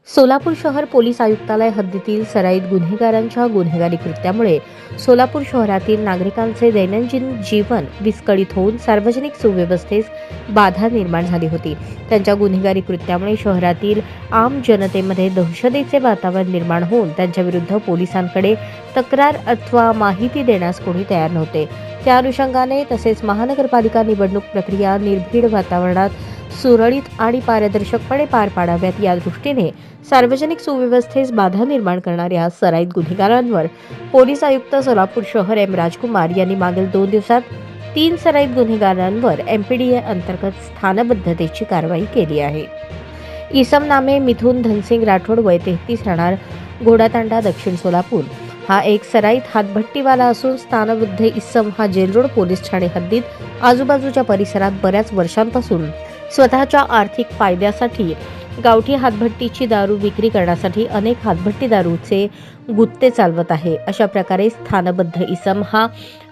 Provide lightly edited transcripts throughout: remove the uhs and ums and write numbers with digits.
सोलापूर शहर पोलीस आयुक्तालय हद्दीतील सराईत गुन्हेगारांच्या गुन्हेगारी कृत्यामुळे सोलापूर शहरातील नागरिकांचे दैनंदिन जीवन विस्कळीत होऊन सार्वजनिक सुव्यवस्थेस बाधा निर्माण झाली होती. त्यांच्या गुन्हेगारी कृत्यामुळे शहरातील आम जनतेमध्ये दहशतीचे वातावरण निर्माण होऊन त्यांच्या विरुद्ध पोलिसांकडे तक्रार अथवा माहिती देण्यास कोणी तयार नव्हते. त्या अनुषंगाने तसेच महानगरपालिका निवडणूक प्रक्रिया निर्भीड वातावरणात सुरळीत आणि पारदर्शकपणे पार पाडाव्यात या दृष्टीने सार्वजनिक सुव्यवस्थेस बाधा निर्माण करणाऱ्या सराईत गुन्हेगारांवर पोलीस आयुक्त सोलापूर शहर एम राजकुमार यांनी मागील 2 दिवसात 3 सराईत गुन्हेगारांवर MPDA अंतर्गत स्थानबद्धतेची कारवाई केली आहे. इसम नामे मिथुन धनसिंग राठोड वय 33 राहणार घोडातांडा दक्षिण सोलापूर हा एक सराईत हातभट्टीवाला असून स्थानबद्ध इसम हा जेलरोड पोलीस ठाणे हद्दीत आजूबाजूच्या परिसरात बऱ्याच वर्षांपासून स्वतःच्या आर्थिक फायद्यासाठी गावठी हातभट्टीची दारू विक्री करण्यासाठी अनेक हातभट्टी दारूचे गुत्ते चालवत आहे. अशा प्रकारे स्थानबद्ध इसम हा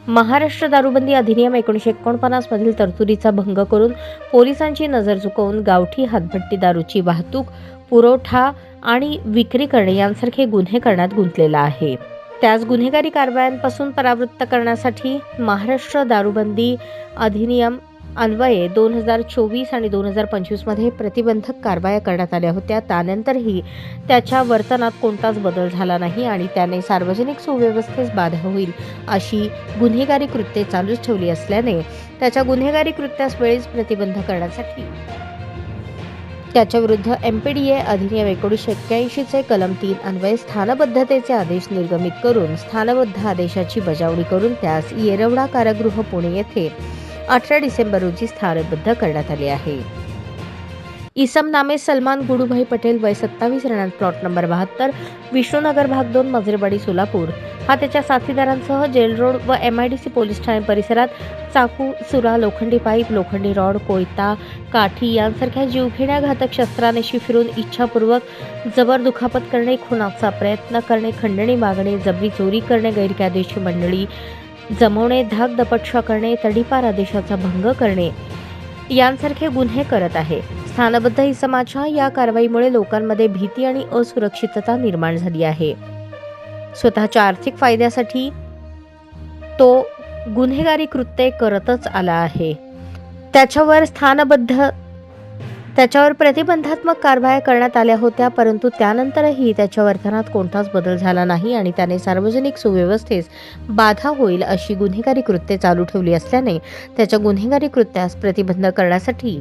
महाराष्ट्र दारूबंदी अधिनियम 1949 मधील तरतुदीचा भंग करून पोलिसांची नजर चुकवून गावठी हातभट्टी दारूची वाहतूक, पुरवठा आणि विक्री करणे यांसारखे गुन्हे करण्यात गुंतलेला आहे. त्याच गुन्हेगारी कारवायांपासून परावृत्त करण्यासाठी महाराष्ट्र दारूबंदी अधिनियम अन्वये 2024 आणि 2025 मध्ये प्रतिबंधक कारवाया करण्यात आल्या होत्या. त्यानंतरही त्याच्या वर्तनात कोणताच बदल झाला नाही आणि त्याने सार्वजनिक सुव्यवस्थेस बाधा होईल अशी गुन्हेगारी कृत्ये चालूच ठेवली असल्याने त्याच्या गुन्हेगारी कृत्यास वेळीच प्रतिबंध करण्यासाठी त्याच्या विरुद्ध MPDA अधिनियम 1981 चे कलम 3 अन्वये स्थानबद्धतेचे आदेश निर्गमित करून स्थानबद्ध आदेशाची बजावणी करून त्यास येरवडा कारागृह पुणे येथे 18 डिसेंबर रोजी स्थानबद्ध करण्यात आले आहे. इसम नामे सलमान गुडूभाई पटेल वय 27 राहणार प्लॉट नंबर 72 विष्णुनगर भाग 2 मजरेवाडी सोलापूर हा त्याच्या साथीदारांसह जेल रोड व MIDC पोलीस ठाणे परिसरात चाकू, सुरा, लोखंडी पाईप, लोखंडी रॉड, कोयता, काठी यांसारख्या जीवघेण्या घातक शस्त्रानेशी फिरून इच्छापूर्वक जबर दुखापत करणे, खुनाचा प्रयत्न करणे, खंडणी मागणे, जबरी चोरी करणे, गैरकायदेशीर मंडळी जमवणे, धाक दपटशा करणे, तडीपार आदेशाचा भंग करणे यांसारखे गुन्हे करत आहे. स्थानबद्ध इसमाच्या या कारवाईमुळे लोकांमध्ये भीती आणि असुरक्षितता निर्माण झाली आहे. स्वतःच्या आर्थिक फायद्यासाठी तो गुन्हेगारी कृत्ये करतच आला आहे. त्याच्यावर प्रतिबंधात्मक कारवाया करण्यात आल्या होत्या, परंतु त्यानंतरही त्याच्या वर्तनात कोणताच बदल झाला नाही आणि त्याने सार्वजनिक सुव्यवस्थेस बाधा होईल अशी गुन्हेगारी कृत्ये चालू ठेवली असल्याने त्याच्या गुन्हेगारी कृत्यास प्रतिबंध करण्यासाठी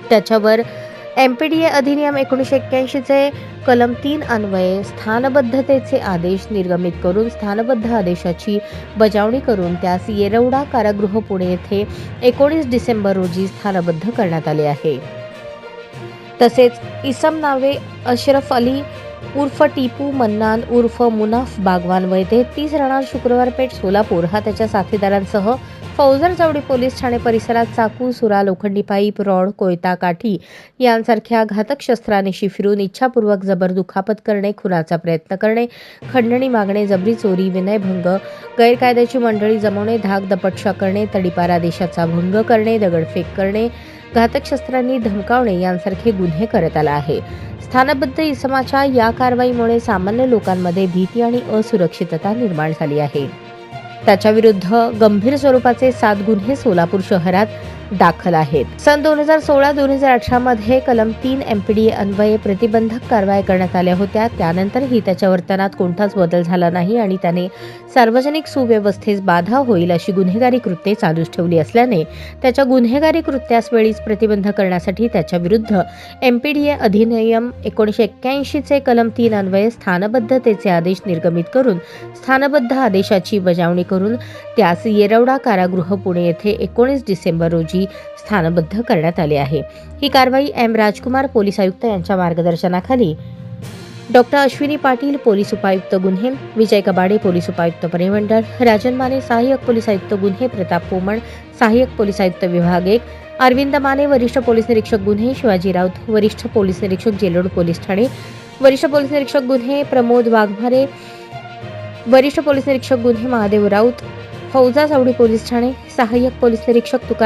त्याच्यावर MPDA अधिनियम 1981 चे कलम 3 अन्वये स्थानबद्धतेचे आदेश निर्गमित करून स्थानबद्ध आदेशाची बजावणी करून त्यास येरवडा कारागृह पुणे येथे 19 डिसेंबर रोजी स्थानबद्ध करण्यात आले आहे. तसेच इसम नावे अशरफ अली उर्फ टिपू मन्नान उर्फ मुनाफ बागवान वय 33 राहणार शुक्रवार पेठ सोलापूर हा त्याच्या साथीदारांसह फौजर चौडी पोलीस ठाणे परिसरात चाकू, सुरा, लोखंडी पाईप, रॉड, कोयता, काठी यांसारख्या घातक शस्त्रानेशी फिरून इच्छापूर्वक जबर दुखापत करणे, खुनाचा प्रयत्न करणे, खंडणी मागणे, जबरी चोरी, विनयभंग, गैरकायद्याची मंडळी जमवणे, धाक दपटशा करणे, तडीपार आदेशाचा भंग करणे, दगडफेक करणे, घातक शस्त्रांनी धमकावणे यांसारखे गुन्हे करत आला आहे. स्थानबद्ध इसमाच्या या कारवाईमुळे सामान्य लोकांमध्ये भीती आणि असुरक्षितता निर्माण झाली आहे. त्याच्या विरुद्ध गंभीर स्वरूपाचे 7 गुन्हे सोलापूर शहरात दाखल आहेत. सन 2016-2018 मध्ये कलम 3 MPDA अन्वये प्रतिबंधक कारवाया करण्यात आल्या होत्या. त्यानंतरही त्याच्या वर्तनात कोणताच बदल झाला नाही आणि त्याने सार्वजनिक सुव्यवस्थेस बाधा होईल अशी गुन्हेगारी कृत्ये चालूच ठेवली असल्याने त्याच्या गुन्हेगारी कृत्यास वेळीच प्रतिबंध करण्यासाठी त्याच्या विरुद्ध MPDA अधिनियम 1981 चे कलम 3 अन्वये स्थानबद्धतेचे आदेश निर्गमित करून स्थानबद्ध आदेशाची बजावणी करून त्यास येरवडा कारागृह पुणे येथे 19 डिसेंबर रोजी स्थानबद्ध करण्यात आले आहे. ही कारवाई M राजकुमार पोलीस आयुक्त यांच्या मार्गदर्शनाखाली डॉक्टर अश्विनी पाटील पोलीस उपायुक्त गुन्हे, विजय कबाडे पोलीस उपायुक्त परिमंडळ, राजन माने सहाय्यक पोलीस आयुक्त गुन्हे, प्रताप पोमण सहाय्यक पोलीस आयुक्त विभाग 1, अरविंद माने वरिष्ठ पोलीस निरीक्षक गुन्हे, शिवाजी राऊत वरिष्ठ पोलीस निरीक्षक जेलोड पोलीस ठाणे, वरिष्ठ पोलीस निरीक्षक गुन्हे प्रमोद वाघमारे वरिष्ठ पोलीस निरीक्षक गुन्हे महादेव राऊत, फौजा चौडी पोलीस ठाणे, सहाय्यक पोलीस निरीक्षक तुकाराम